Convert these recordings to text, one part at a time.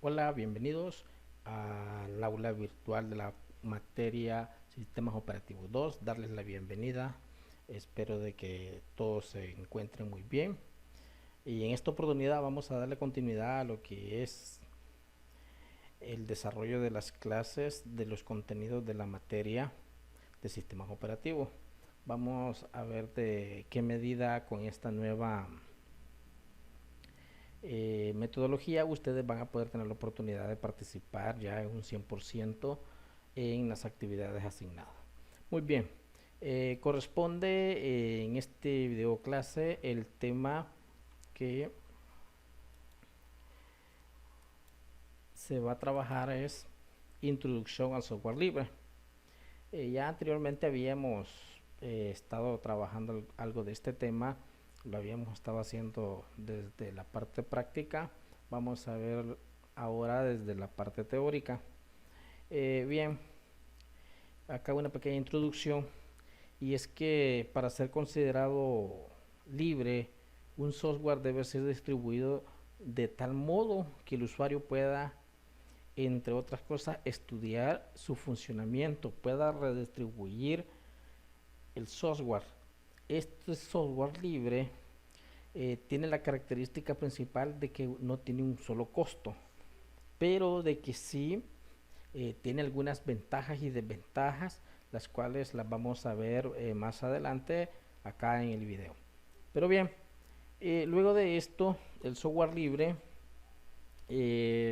Hola, bienvenidos al aula virtual de la materia Sistemas Operativos 2. Darles la bienvenida. Espero de que todos se encuentren muy bien. Y en esta oportunidad vamos a darle continuidad a lo que es el desarrollo de las clases de los contenidos de la materia de sistemas operativos. Vamos a ver de qué medida con esta nueva metodología ustedes van a poder tener la oportunidad de participar ya en un 100% en las actividades asignadas. Muy bien, corresponde en este video clase el tema que se va a trabajar es introducción al software libre. Ya anteriormente habíamos estado trabajando algo de este tema, lo habíamos estado haciendo desde la parte práctica. Vamos a ver ahora desde la parte teórica. Bien, acá una pequeña introducción, y es que para ser considerado libre, un software debe ser distribuido de tal modo que el usuario pueda, entre otras cosas, estudiar su funcionamiento, pueda redistribuir el software. Este software libre tiene la característica principal de que no tiene un solo costo, pero de que sí tiene algunas ventajas y desventajas, las cuales las vamos a ver más adelante acá en el video. Pero bien, luego de esto, el software libre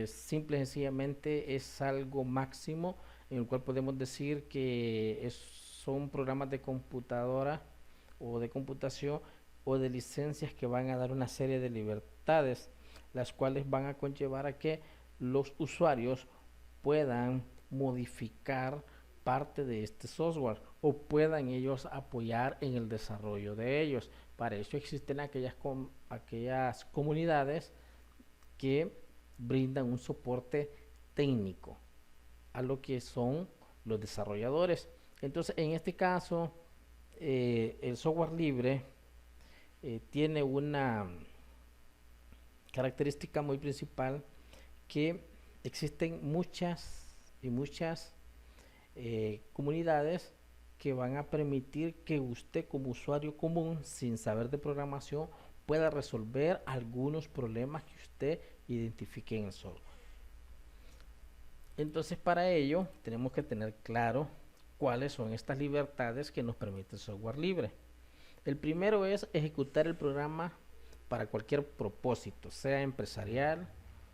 simple y sencillamente es algo máximo en el cual podemos decir que son programas de computadora o de computación o de licencias que van a dar una serie de libertades, las cuales van a conllevar a que los usuarios puedan modificar parte de este software o puedan ellos apoyar en el desarrollo de ellos. Para eso existen aquellas comunidades que brindan un soporte técnico a lo que son los desarrolladores. Entonces, en este caso, el software libre tiene una característica muy principal, que existen muchas comunidades que van a permitir que usted como usuario común sin saber de programación pueda resolver algunos problemas que usted identifique en el software. Entonces, para ello tenemos que tener claro cuáles son estas libertades que nos permite el software libre. El primero es ejecutar el programa para cualquier propósito, sea empresarial,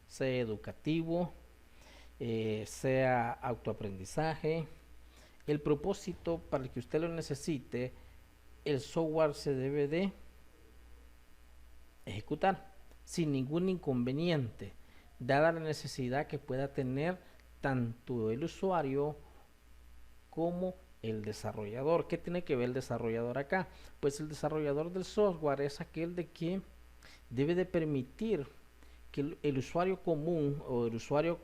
sea educativo, sea autoaprendizaje. El propósito para el que usted lo necesite, el software se debe de ejecutar sin ningún inconveniente, dada la necesidad que pueda tener tanto el usuario como el desarrollador. ¿Qué tiene que ver el desarrollador acá? Pues el desarrollador del software es aquel de que debe de permitir que el usuario común o el usuario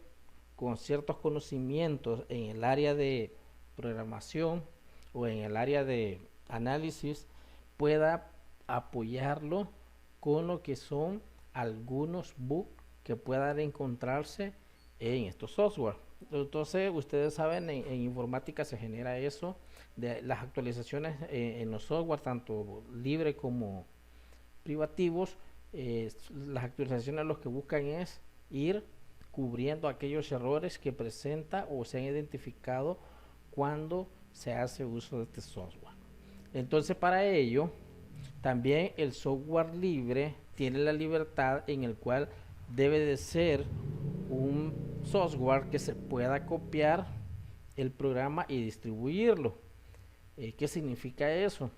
con ciertos conocimientos en el área de programación o en el área de análisis pueda apoyarlo con lo que son algunos bugs que puedan encontrarse en estos software. Entonces, ustedes saben, en informática se genera eso, de las actualizaciones en los software, tanto libre como privativos. Las actualizaciones lo que buscan es ir cubriendo aquellos errores que presenta o se han identificado cuando se hace uso de este software. Entonces, para ello, también el software libre tiene la libertad en el cual debe de ser un software que se pueda copiar el programa y distribuirlo. ¿Qué significa eso?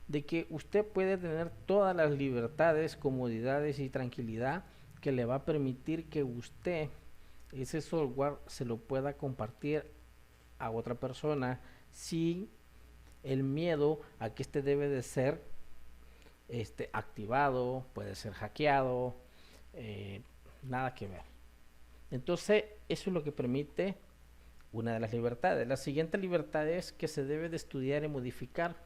De que usted puede tener todas las libertades, comodidades y tranquilidad que le va a permitir que usted ese software se lo pueda compartir a otra persona sin el miedo a que este debe de ser activado, puede ser hackeado, nada que ver. Entonces, eso es lo que permite una de las libertades. La siguiente libertad es que se debe de estudiar y modificar.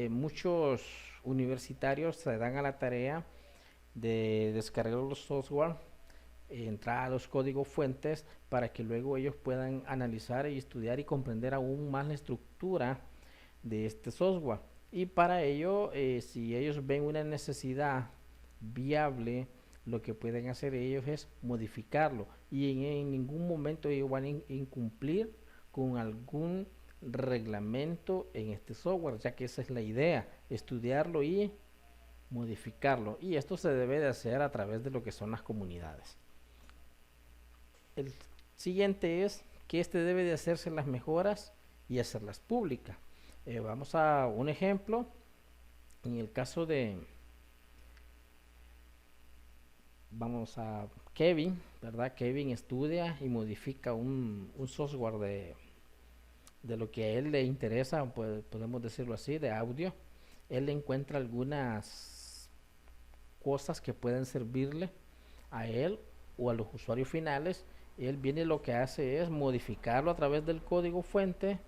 Muchos universitarios se dan a la tarea de descargar los software entrar a los códigos fuentes para que luego ellos puedan analizar y estudiar y comprender aún más la estructura de este software. Y para ello, si ellos ven una necesidad viable, lo que pueden hacer ellos es modificarlo y en ningún momento ellos van a incumplir con algún reglamento en este software, ya que esa es la idea, estudiarlo y modificarlo. Y esto se debe de hacer a través de lo que son las comunidades. El siguiente es que este debe de hacerse las mejoras y hacerlas públicas. Vamos a un ejemplo. En el caso de, vamos a Kevin, ¿verdad? Kevin estudia y modifica un software de lo que a él le interesa, pues, podemos decirlo así, de audio. Él encuentra algunas cosas que pueden servirle a él o a los usuarios finales. Él viene, lo que hace es modificarlo a través del código fuente,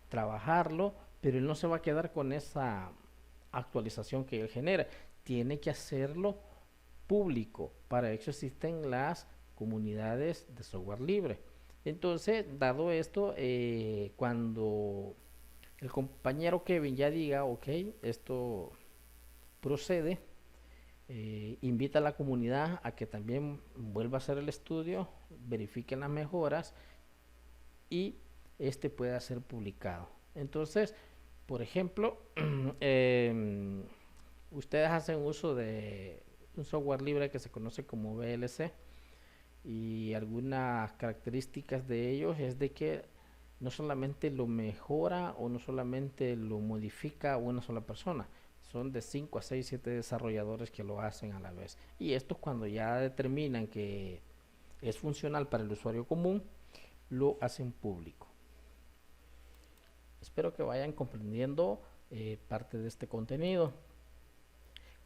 trabajarlo, pero él no se va a quedar con esa actualización que él genera. Tiene que hacerlo público. Para eso existen las comunidades de software libre. Entonces, dado esto, cuando el compañero Kevin ya diga, ok, esto procede, invita a la comunidad a que también vuelva a hacer el estudio, verifiquen las mejoras y este pueda ser publicado. Entonces, por ejemplo, ustedes hacen uso de un software libre que se conoce como VLC y algunas características de ellos es de que no solamente lo mejora o no solamente lo modifica una sola persona, son de 5 a 6, 7 desarrolladores que lo hacen a la vez. Y esto cuando ya determinan que es funcional para el usuario común, lo hacen público. Espero que vayan comprendiendo parte de este contenido.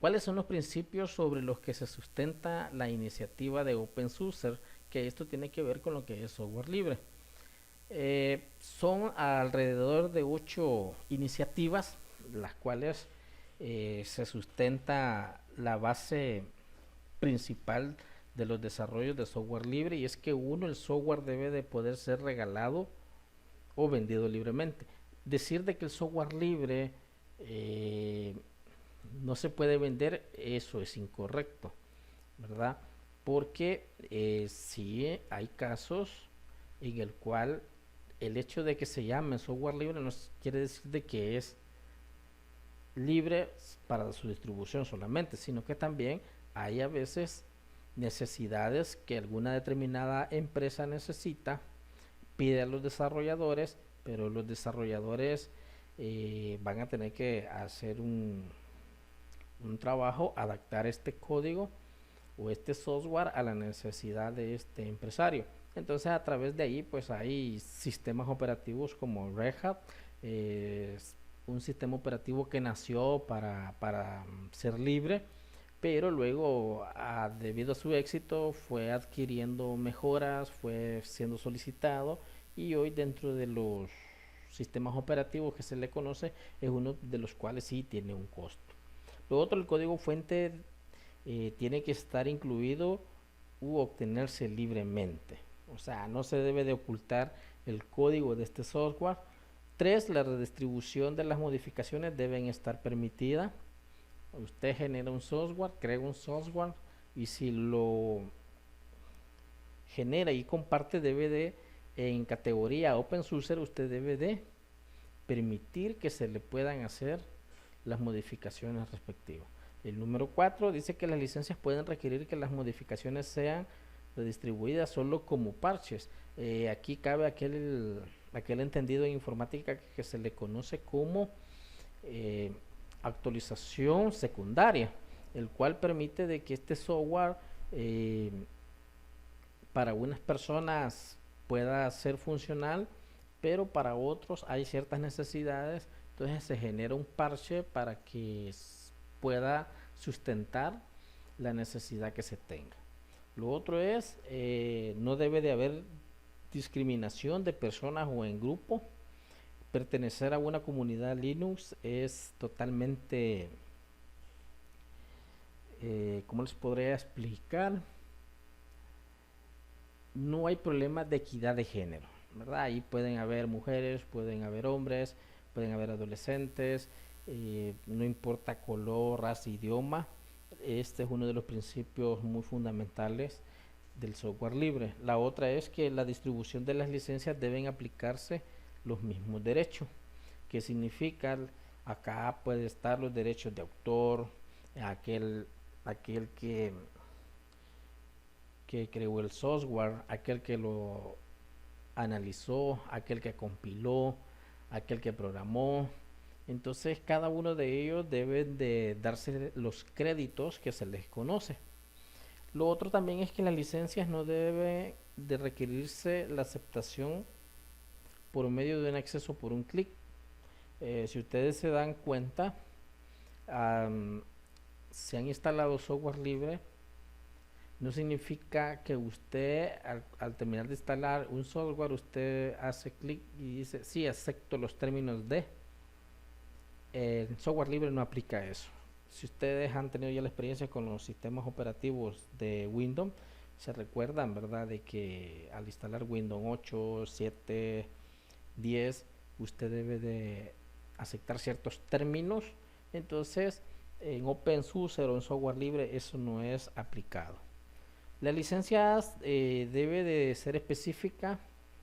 ¿Cuáles son los principios sobre los que se sustenta la iniciativa de OpenSUSE? Que esto tiene que ver con lo que es software libre. Son alrededor de 8 iniciativas, las cuales se sustenta la base principal de los desarrollos de software libre, y es que uno, el software debe de poder ser regalado o vendido libremente. Decir de que el software libre no se puede vender, eso es incorrecto, ¿verdad? Porque sí hay casos en el cual el hecho de que se llame software libre no quiere decir de que es libre para su distribución solamente, sino que también hay a veces necesidades que alguna determinada empresa necesita, pide a los desarrolladores, pero los desarrolladores van a tener que hacer un trabajo, adaptar este código o este software a la necesidad de este empresario. Entonces a través de ahí pues hay sistemas operativos como Red Hat, un sistema operativo que nació para ser libre, pero luego debido a su éxito fue adquiriendo mejoras, fue siendo solicitado y hoy dentro de los sistemas operativos que se le conoce es uno de los cuales sí tiene un costo. Lo otro, el código fuente tiene que estar incluido u obtenerse libremente. O sea, no se debe de ocultar el código de este software. 3. La redistribución de las modificaciones deben estar permitida. Usted genera un software, crea un software y si lo genera y comparte, debe de, en categoría OpenSUSE, usted debe de permitir que se le puedan hacer las modificaciones respectivas. El número 4 dice que las licencias pueden requerir que las modificaciones sean redistribuidas solo como parches. Aquí cabe aquel entendido en informática que se le conoce como actualización secundaria, el cual permite de que este software para unas personas pueda ser funcional, pero para otros hay ciertas necesidades, entonces se genera un parche para que pueda sustentar la necesidad que se tenga. Lo otro es, no debe de haber discriminación de personas o en grupo. Pertenecer a una comunidad Linux es totalmente, ¿cómo les podría explicar? no hay problema de equidad de género, ¿verdad? Ahí pueden haber mujeres, pueden haber hombres, pueden haber adolescentes, no importa color, raza, idioma. Este es uno de los principios muy fundamentales del software libre. La otra es que la distribución de las licencias deben aplicarse los mismos derechos. ¿Qué significa? Acá puede estar los derechos de autor, aquel, aquel que creó el software, aquel que lo analizó, aquel que compiló, aquel que programó. Entonces cada uno de ellos debe de darse los créditos que se les conoce. Lo otro también es que las licencias no debe de requerirse la aceptación por medio de un acceso por un clic. Si ustedes se dan cuenta, um, se han instalado software libre, no significa que usted al terminar de instalar un software, usted hace clic y dice, sí, acepto los términos de. El software libre no aplica eso. Si ustedes han tenido ya la experiencia con los sistemas operativos de Windows, se recuerdan, ¿verdad?, de que al instalar Windows 8, 7, 10, usted debe de aceptar ciertos términos. Entonces, en OpenSUSE o en software libre eso no es aplicado. La licencia debe de ser específica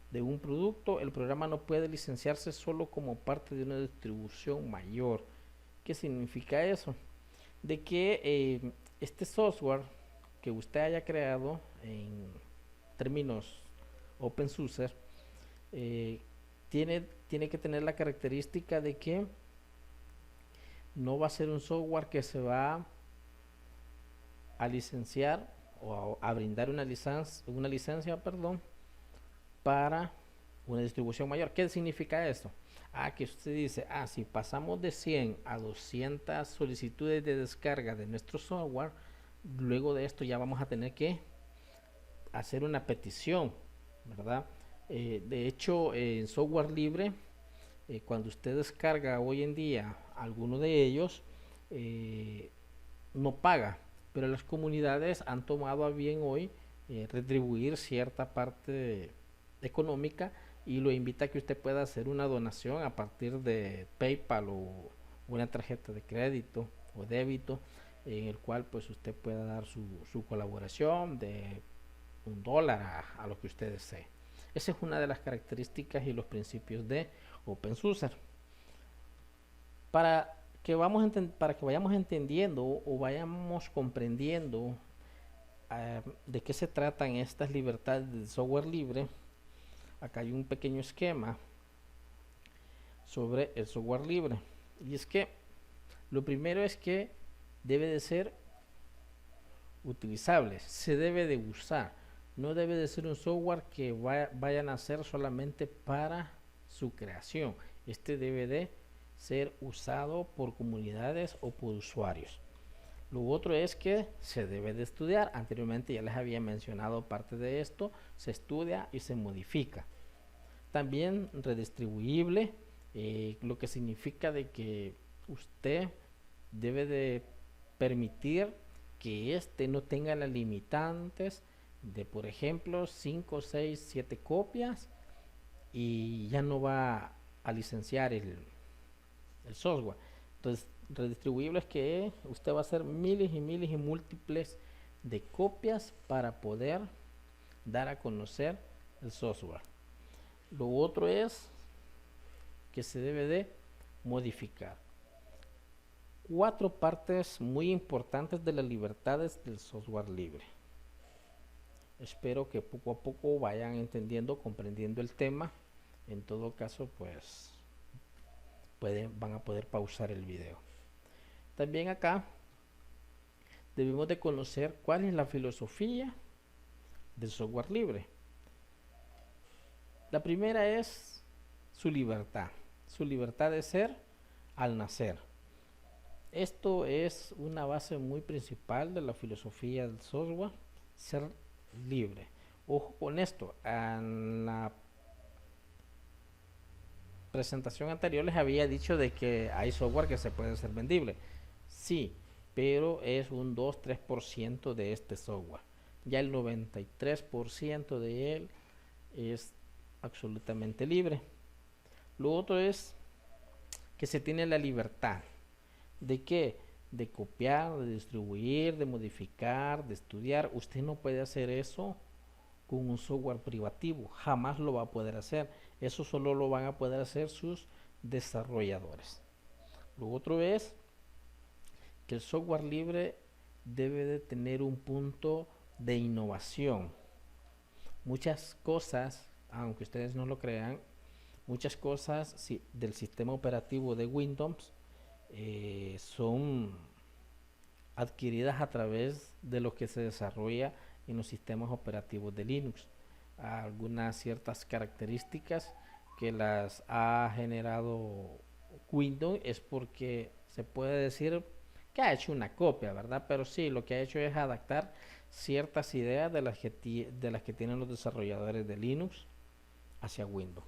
de un producto. El programa no puede licenciarse solo como parte de una distribución mayor. ¿Qué significa eso? De que este software que usted haya creado en términos OpenSUSE tiene que tener la característica de que no va a ser un software que se va a licenciar o a brindar una licencia, perdón, para una distribución mayor. ¿Qué significa esto? Que usted dice, si pasamos de 100 a 200 solicitudes de descarga de nuestro software, luego de esto ya vamos a tener que hacer una petición, ¿verdad? De hecho, en software libre, cuando usted descarga hoy en día alguno de ellos, no paga, pero las comunidades han tomado a bien hoy retribuir cierta parte económica y lo invita a que usted pueda hacer una donación a partir de PayPal o una tarjeta de crédito o débito, en el cual pues usted pueda dar su colaboración de $1 a lo que usted desee. Esa es una de las características y los principios de OpenSUSE. Para que vayamos entendiendo o vayamos comprendiendo de qué se tratan estas libertades del software libre, acá hay un pequeño esquema sobre el software libre. Y es que lo primero es que debe de ser utilizable, se debe de usar. No debe de ser un software que vayan a hacer solamente para su creación. Este debe de ser usado por comunidades o por usuarios. Lo otro es que se debe de estudiar. Anteriormente ya les había mencionado parte de esto. Se estudia y se modifica. También redistribuible, lo que significa de que usted debe de permitir que este no tenga las limitantes de, por ejemplo, 5, 6, 7 copias y ya no va a licenciar el software. Entonces, redistribuible es que usted va a hacer miles y miles y múltiples de copias para poder dar a conocer el software. Lo otro es que se debe de modificar. 4 partes muy importantes de las libertades del software libre. Espero que poco a poco vayan entendiendo, comprendiendo el tema. En todo caso, pues van a poder pausar el video. También acá debemos de conocer cuál es la filosofía del software libre. La primera es su libertad de ser al nacer. Esto es una base muy principal de la filosofía del software, ser libre. Ojo con esto, en la presentación anterior les había dicho de que hay software que se puede hacer vendible. Sí, pero es un 2-3% de este software. Ya el 93% de él es absolutamente libre. Lo otro es que se tiene la libertad de que de copiar, de distribuir, de modificar, de estudiar. Usted no puede hacer eso con un software privativo, jamás lo va a poder hacer. Eso solo lo van a poder hacer sus desarrolladores. Lo otro es que el software libre debe de tener un punto de innovación. Muchas cosas, aunque ustedes no lo crean, muchas cosas del sistema operativo de Windows son adquiridas a través de lo que se desarrolla en los sistemas operativos de Linux. Algunas ciertas características que las ha generado Windows es porque se puede decir que ha hecho una copia, ¿verdad? Pero sí, lo que ha hecho es adaptar ciertas ideas de las que tienen los desarrolladores de Linux hacia Windows.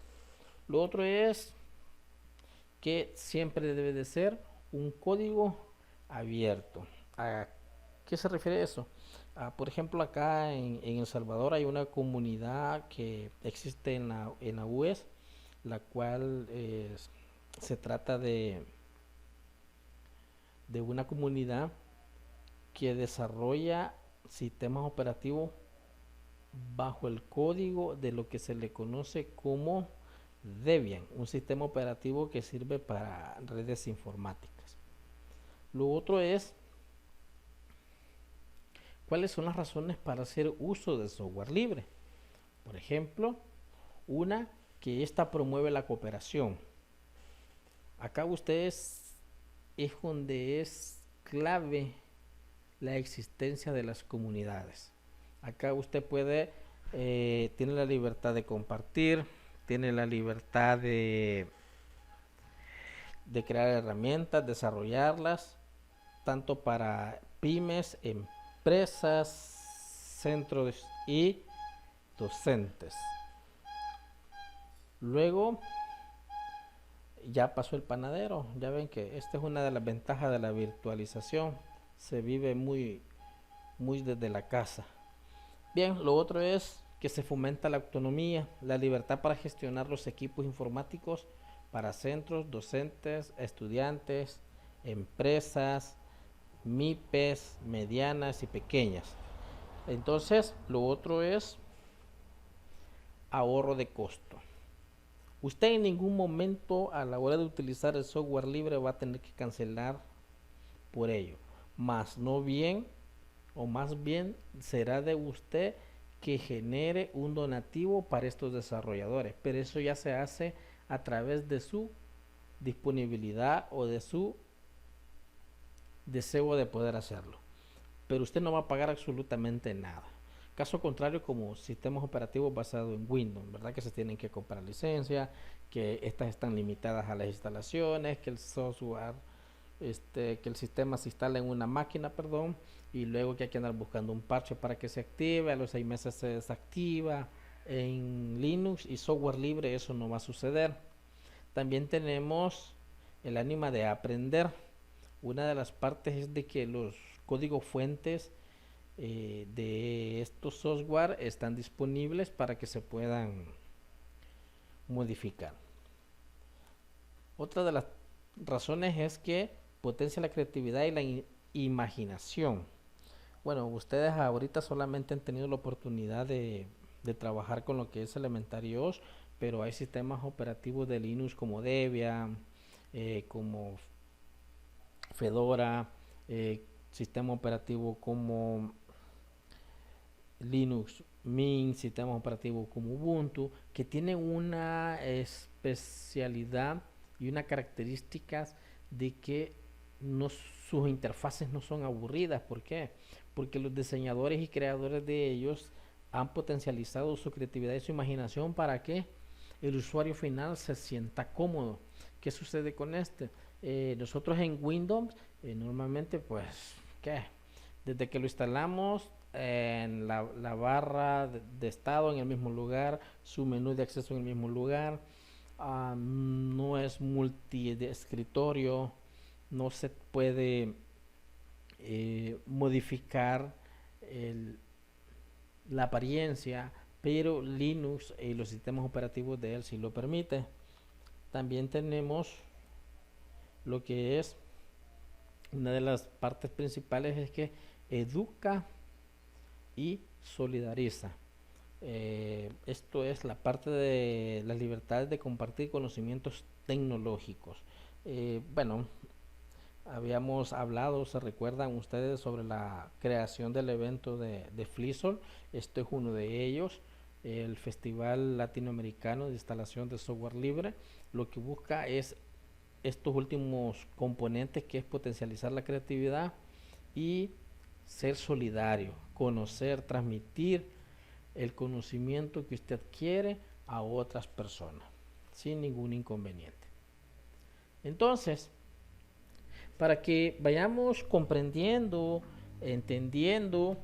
Lo otro es que siempre debe de ser un código abierto. ¿A qué se refiere eso? Por ejemplo, acá en El Salvador hay una comunidad que existe en la UES, la cual se trata de una comunidad que desarrolla sistemas operativos bajo el código de lo que se le conoce como Debian, un sistema operativo que sirve para redes informáticas. Lo otro es cuáles son las razones para hacer uso del software libre. Por ejemplo, una, que ésta promueve la cooperación. Acá ustedes es donde es clave la existencia de las comunidades. Acá usted puede, tiene la libertad de compartir, tiene la libertad de crear herramientas, desarrollarlas, tanto para pymes, empresas, centros y docentes. Luego ya pasó el panadero. Ya ven que esta es una de las ventajas de la virtualización. Se vive muy desde la casa. Bien, lo otro es que se fomenta la autonomía, la libertad para gestionar los equipos informáticos para centros, docentes, estudiantes, empresas, MIPES, medianas y pequeñas. Entonces, lo otro es ahorro de costo. Usted en ningún momento a la hora de utilizar el software libre va a tener que cancelar por ello. Más no bien, o más bien será de usted que genere un donativo para estos desarrolladores. Pero eso ya se hace a través de su disponibilidad o de su deseo de poder hacerlo. Pero usted no va a pagar absolutamente nada. Caso contrario, como sistemas operativos basados en Windows, ¿verdad? Que se tienen que comprar licencia, que estas están limitadas a las instalaciones, que el software, que el sistema se instala en una máquina, perdón, y luego que hay que andar buscando un parche para que se active, a los 6 meses se desactiva. En Linux y software libre eso no va a suceder. También tenemos el ánima de aprender. Una de las partes es de que los códigos fuentes de estos software están disponibles para que se puedan modificar. Otra de las razones es que potencia la creatividad y la imaginación. Bueno, ustedes ahorita solamente han tenido la oportunidad de trabajar con lo que es Elementary OS, pero hay sistemas operativos de Linux como Debian, como Fedora, sistema operativo como Linux Mint, sistemas operativos como Ubuntu, que tienen una especialidad y una características de que no, sus interfaces no son aburridas. ¿Por qué? Porque los diseñadores y creadores de ellos han potencializado su creatividad y su imaginación para que el usuario final se sienta cómodo. ¿Qué sucede con este? Nosotros en Windows normalmente pues, ¿qué? Desde que lo instalamos en la barra de estado en el mismo lugar, su menú de acceso en el mismo lugar, no es multi de escritorio, no se puede modificar el, la apariencia, pero Linux y los sistemas operativos de él sí lo permite. También tenemos lo que es una de las partes principales es que educa y solidariza. Esto es la parte de las libertades de compartir conocimientos tecnológicos. Bueno, habíamos hablado, se recuerdan ustedes, sobre la creación del evento de FLISOL. Esto es uno de ellos, el Festival Latinoamericano de Instalación de Software Libre. Lo que busca es estos últimos componentes, que es potencializar la creatividad y ser solidario, conocer, transmitir el conocimiento que usted adquiere a otras personas sin ningún inconveniente. Entonces, para que vayamos comprendiendo, entendiendo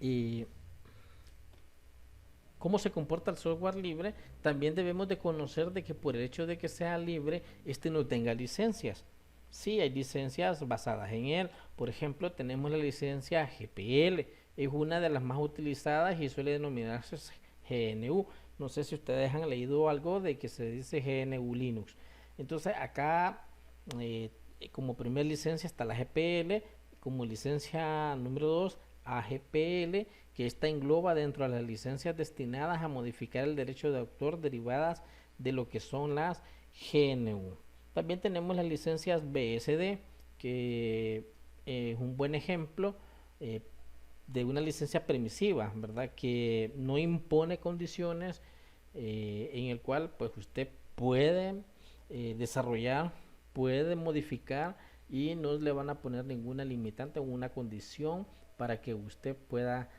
y cómo se comporta el software libre, también debemos de conocer de que por el hecho de que sea libre, este no tenga licencias. Sí, hay licencias basadas en él. Por ejemplo, tenemos la licencia GPL, es una de las más utilizadas y suele denominarse GNU. No sé si ustedes han leído algo de que se dice GNU Linux. Entonces acá, eh, como primera licencia está la GPL, como licencia número 2 AGPL, que esta engloba dentro de las licencias destinadas a modificar el derecho de autor derivadas de lo que son las GNU. También tenemos las licencias BSD, que es un buen ejemplo eh, de una licencia permisiva, ¿verdad? Que no impone condiciones, en el cual pues usted puede desarrollar, puede modificar y no le van a poner ninguna limitante o una condición para que usted pueda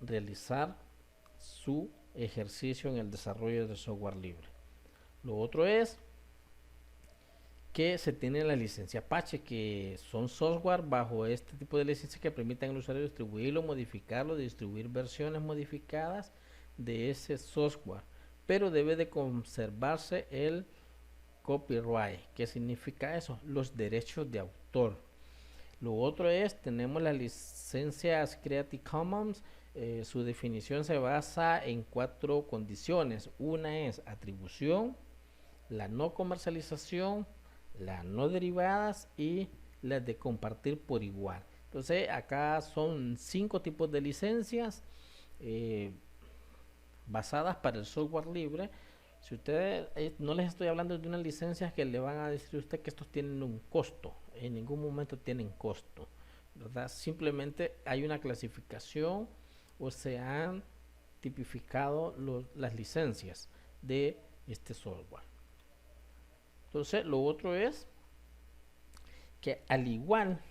realizar su ejercicio en el desarrollo de software libre. Lo otro es que se tiene la licencia Apache, que son software bajo este tipo de licencia que permiten al usuario distribuirlo, modificarlo, distribuir versiones modificadas de ese software, pero debe de conservarse el copyright. ¿Qué significa eso? Los derechos de autor. Lo otro es, tenemos las licencias Creative Commons. Su definición se basa en 4 condiciones. Una es atribución, la no comercialización, las no derivadas y las de compartir por igual. Entonces acá son 5 tipos de licencias eh, basadas para el software libre. Si ustedes, no les estoy hablando de unas licencias que le van a decir a usted que estos tienen un costo, en ningún momento tienen costo, ¿verdad? Simplemente hay una clasificación o se han tipificado las licencias de este software. Entonces, lo otro es que al igual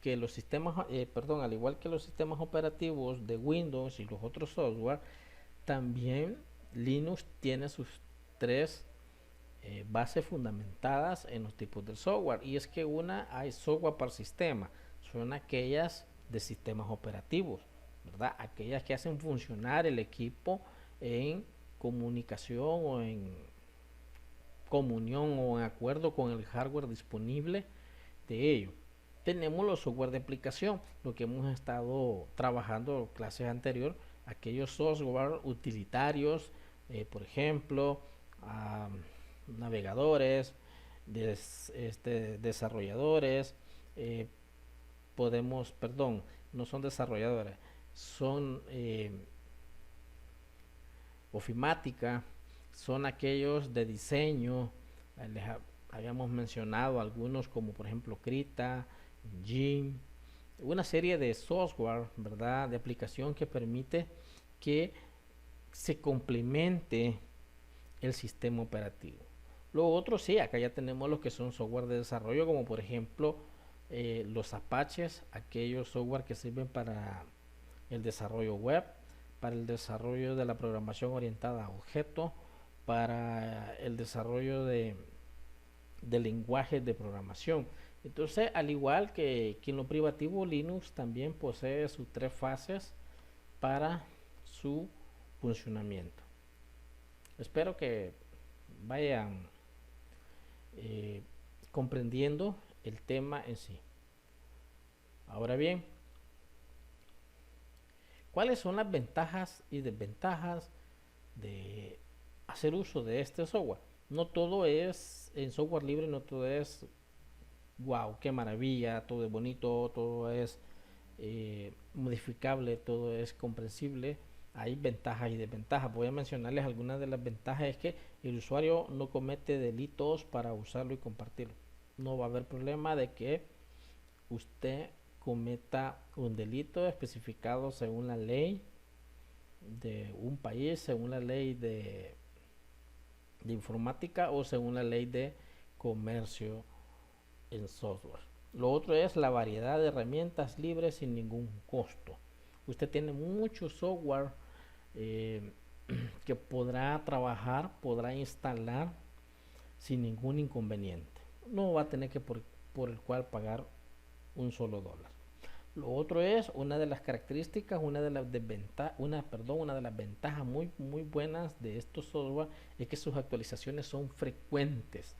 que los sistemas, al igual que los sistemas operativos de Windows y los otros software, también Linux tiene sus 3 bases fundamentadas en los tipos de software. Y es que hay software para sistema, son aquellas de sistemas operativos, ¿verdad? Aquellas que hacen funcionar el equipo en comunicación o en comunión o en acuerdo con el hardware disponible de ello. Tenemos los software de aplicación, lo que hemos estado trabajando en clases anteriores, aquellos software utilitarios, por ejemplo, navegadores, desarrolladores, eh, no son desarrolladores, son ofimática, son aquellos de diseño. Les habíamos mencionado algunos como por ejemplo Krita, Jim, una serie de software, ¿verdad? De aplicación que permite que se complemente el sistema operativo. Lo otro, sí, acá ya tenemos los que son software de desarrollo, como por ejemplo los Apaches, aquellos software que sirven para el desarrollo web, para el desarrollo de la programación orientada a objetos, para el desarrollo de lenguajes de programación. Entonces, al igual que en lo privativo, Linux también posee sus 3 fases para su funcionamiento. Espero que vayan eh, comprendiendo el tema en sí. Ahora bien, ¿Cuáles son las ventajas y desventajas de hacer uso de este software? No todo es en software libre, no todo es wow, qué maravilla, todo es bonito, todo es modificable, todo es comprensible. Hay ventajas y desventajas. Voy a mencionarles algunas de las ventajas. Es que el usuario no comete delitos para usarlo y compartirlo. No va a haber problema de que usted cometa un delito especificado según la ley de un país, según la ley de informática o según la ley de comercio en software. Lo otro es la variedad de herramientas libres sin ningún costo. Usted tiene mucho software eh, que podrá trabajar, podrá instalar sin ningún inconveniente. No va a tener que por el cual pagar un solo dólar. Lo otro es una de las características, una de las desventajas, una de las ventajas muy buenas de estos software es que sus actualizaciones son frecuentes.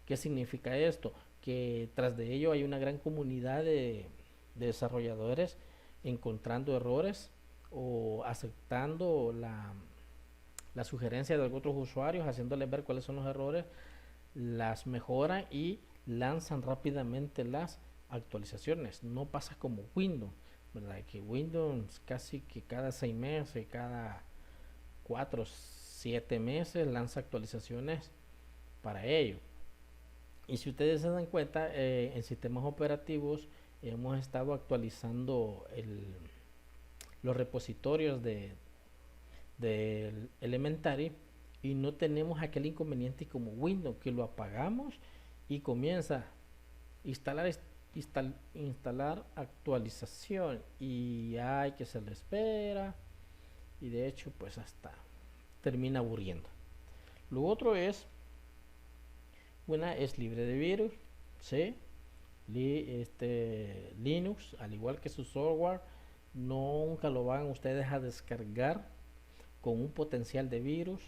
¿Qué significa esto? Que tras de ello hay una gran comunidad de desarrolladores encontrando errores o aceptando la sugerencia de otros usuarios, haciéndoles ver cuáles son los errores, las mejoran y lanzan rápidamente las actualizaciones. No pasa como Windows, ¿verdad? Que Windows casi que cada 6 meses, cada 4 7 meses lanza actualizaciones para ello. Y si ustedes se dan cuenta, en sistemas operativos hemos estado actualizando los repositorios del Elementary y no tenemos aquel inconveniente como Windows, que lo apagamos y comienza a instalar actualización y hay que se le espera y de hecho pues hasta termina aburriendo. Lo otro es, una es libre de virus, ¿sí? Linux, al igual que su software, nunca lo van ustedes a descargar con un potencial de virus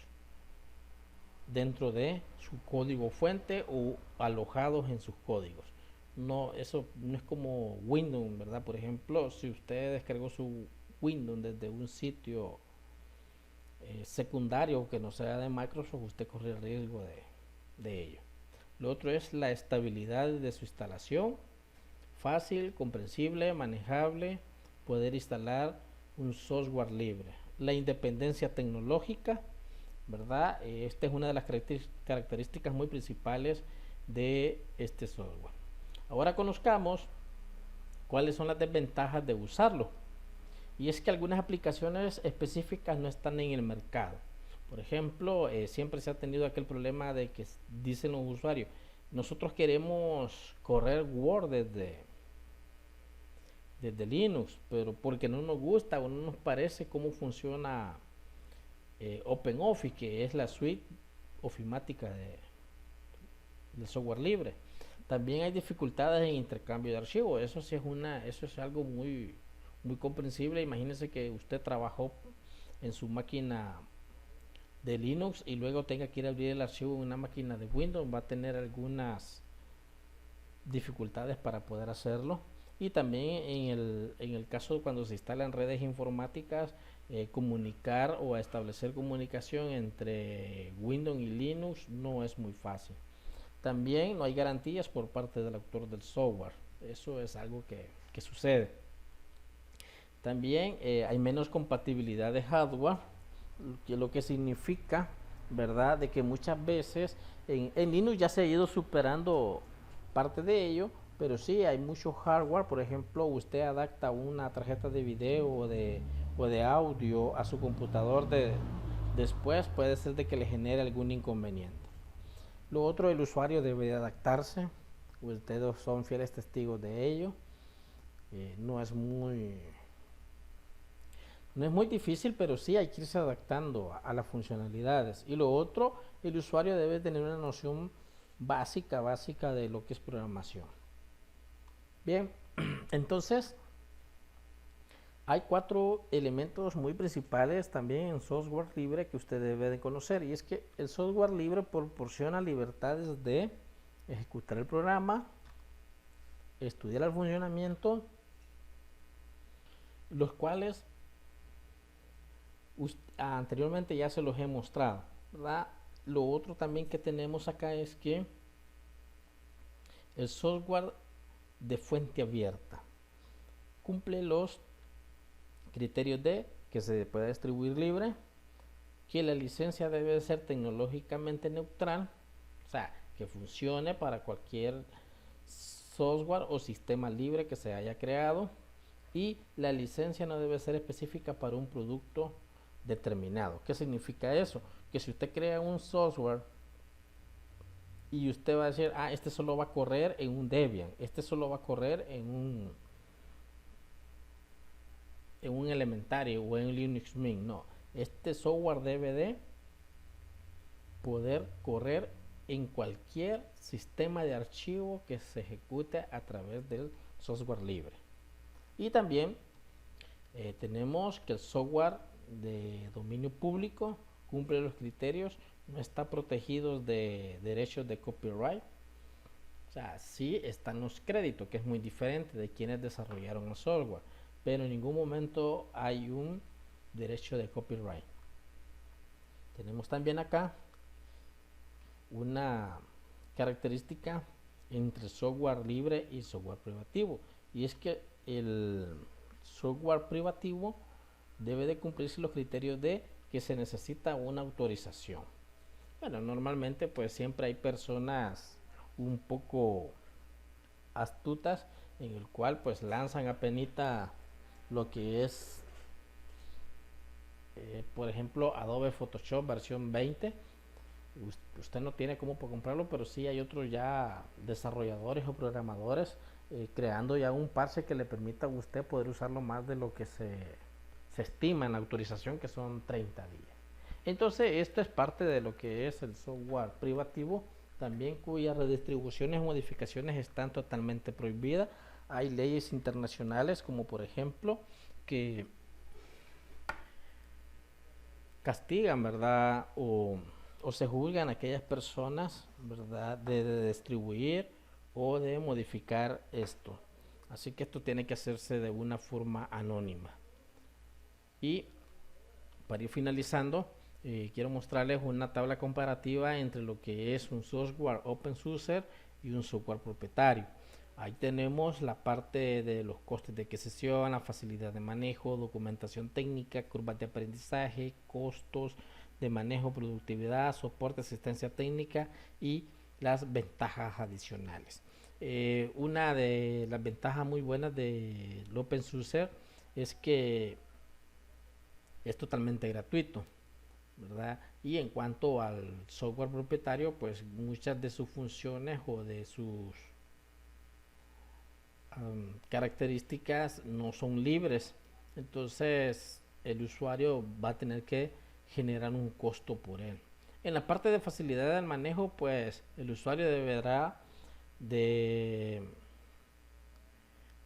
dentro de su código fuente o alojados en sus códigos. No, eso no es como Windows, ¿verdad? Por ejemplo, si usted descargó su Windows desde un sitio secundario que no sea de Microsoft, usted corre el riesgo de ello. Lo otro es la estabilidad de su instalación, fácil, comprensible, manejable, poder instalar un software libre. La independencia tecnológica, ¿verdad? Esta es una de las características muy principales de este software. Ahora conozcamos cuáles son las desventajas de usarlo. Y es que algunas aplicaciones específicas no están en el mercado. Por ejemplo, siempre se ha tenido aquel problema de que dicen los usuarios, nosotros queremos correr Word desde Linux, pero porque no nos gusta o no nos parece cómo funciona OpenOffice, que es la suite ofimática del software libre. También hay dificultades en intercambio de archivos. Eso sí eso es algo muy comprensible. Imagínense que usted trabajó en su máquina de Linux y luego tenga que ir a abrir el archivo en una máquina de Windows, va a tener algunas dificultades para poder hacerlo. Y también en el caso cuando se instalan redes informáticas, comunicar o establecer comunicación entre Windows y Linux no es muy fácil. También no hay garantías por parte del autor del software. Eso es algo que sucede. También hay menos compatibilidad de hardware, lo que significa, ¿verdad?, de que muchas veces en Linux ya se ha ido superando parte de ello, pero sí hay mucho hardware. Por ejemplo, usted adapta una tarjeta de video o de audio a su computador después, puede ser de que le genere algún inconveniente. Lo otro, el usuario debe adaptarse, ustedes son fieles testigos de ello. No es muy difícil, pero sí hay que irse adaptando a las funcionalidades. Y lo otro, el usuario debe tener una noción básica de lo que es programación. Bien, entonces hay 4 elementos muy principales también en software libre que usted debe de conocer, y es que el software libre proporciona libertades de ejecutar el programa, estudiar el funcionamiento, los cuales Anteriormente ya se los he mostrado, ¿verdad? Lo otro también que tenemos acá es que el software de fuente abierta cumple los criterios de que se pueda distribuir libre, que la licencia debe ser tecnológicamente neutral, o sea, que funcione para cualquier software o sistema libre que se haya creado, y la licencia no debe ser específica para un producto determinado. ¿Qué significa eso? Que si usted crea un software y usted va a decir, este solo va a correr en un Debian, este solo va a correr en un Elementary o en Linux Mint, no, este software debe de poder correr en cualquier sistema de archivo que se ejecute a través del software libre. Y también tenemos que el software de dominio público cumple los criterios, no está protegido de derechos de copyright. O sea, sí están los créditos, que es muy diferente de quienes desarrollaron el software, pero en ningún momento hay un derecho de copyright. Tenemos también acá una característica entre software libre y software privativo, y es que el software privativo debe de cumplirse los criterios de que se necesita una autorización. Bueno, normalmente pues siempre hay personas un poco astutas en el cual pues lanzan apenita lo que es por ejemplo Adobe Photoshop versión 20. Usted no tiene cómo comprarlo, pero sí hay otros ya desarrolladores o programadores creando ya un parche que le permita a usted poder usarlo más de lo que se estima en la autorización, que son 30 días. Entonces esto es parte de lo que es el software privativo, también cuyas redistribuciones o modificaciones están totalmente prohibidas. Hay leyes internacionales como por ejemplo que castigan, ¿verdad? O se juzgan a aquellas personas, ¿verdad? De distribuir o de modificar esto. Así que esto tiene que hacerse de una forma anónima. Y para ir finalizando, quiero mostrarles una tabla comparativa entre lo que es un software open source y un software propietario. Ahí tenemos la parte de los costes de adquisición, la facilidad de manejo, documentación técnica, curvas de aprendizaje, costos de manejo, productividad, soporte, asistencia técnica y las ventajas adicionales. Una de las ventajas muy buenas del open source es que es totalmente gratuito, ¿verdad? Y en cuanto al software propietario, pues muchas de sus funciones o de sus características no son libres, entonces el usuario va a tener que generar un costo por él. En la parte de facilidad del manejo, pues el usuario deberá de,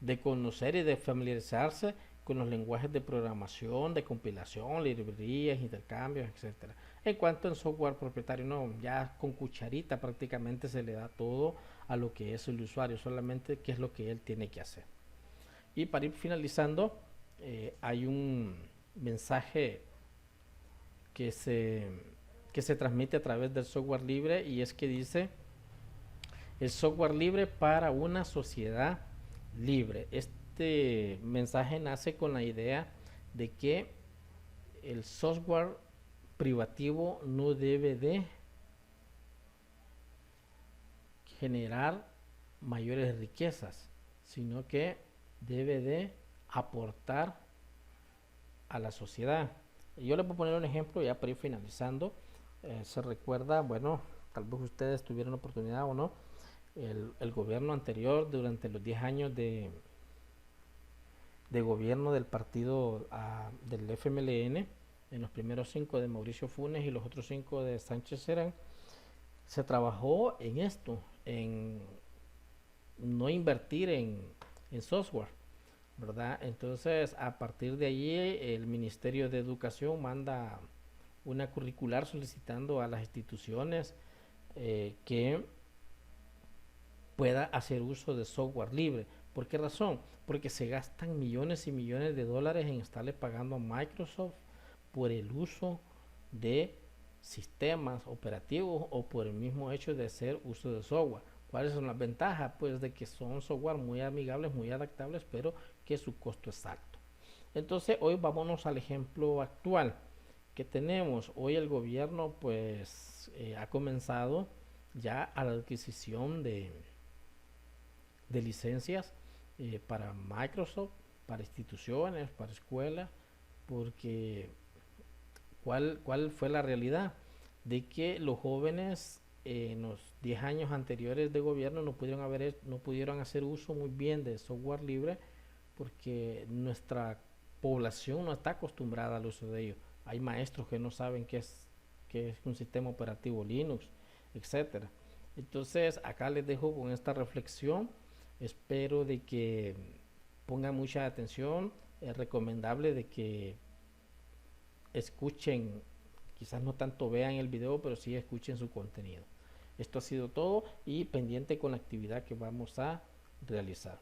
de conocer y de familiarizarse con los lenguajes de programación, de compilación, librerías, intercambios, etcétera. En cuanto al software propietario, no, ya con cucharita prácticamente se le da todo a lo que es el usuario, solamente qué es lo que él tiene que hacer. Y para ir finalizando, hay un mensaje que se, que se transmite a través del software libre, y es que dice: el software libre para una sociedad libre. Este mensaje nace con la idea de que el software privativo no debe de generar mayores riquezas, sino que debe de aportar a la sociedad. Yo les voy a poner un ejemplo ya para ir finalizando. Se recuerda, bueno, tal vez ustedes tuvieron oportunidad o no, el gobierno anterior, durante los 10 años de gobierno del partido del FMLN, en los primeros 5 de Mauricio Funes y los otros 5 de Sánchez Serán, se trabajó en esto, en no invertir en software, ¿verdad? Entonces, a partir de allí, el Ministerio de Educación manda una curricular solicitando a las instituciones que pueda hacer uso de software libre. ¿Por qué razón? Porque se gastan millones y millones de dólares en estarle pagando a Microsoft por el uso de sistemas operativos o por el mismo hecho de hacer uso de software. ¿Cuáles son las ventajas? Pues de que son software muy amigables, muy adaptables, pero que su costo es alto. Entonces hoy vámonos al ejemplo actual que tenemos. Hoy el gobierno pues ha comenzado ya a la adquisición de licencias para Microsoft, para instituciones, para escuelas, porque ¿cuál fue la realidad? De que los jóvenes en los 10 años anteriores de gobierno no pudieron hacer uso muy bien de software libre porque nuestra población no está acostumbrada al uso de ello. Hay maestros que no saben qué es un sistema operativo Linux, etcétera. Entonces, acá les dejo con esta reflexión. Espero de que pongan mucha atención. Es recomendable de que escuchen, quizás no tanto vean el video, pero sí escuchen su contenido. Esto ha sido todo y pendiente con la actividad que vamos a realizar.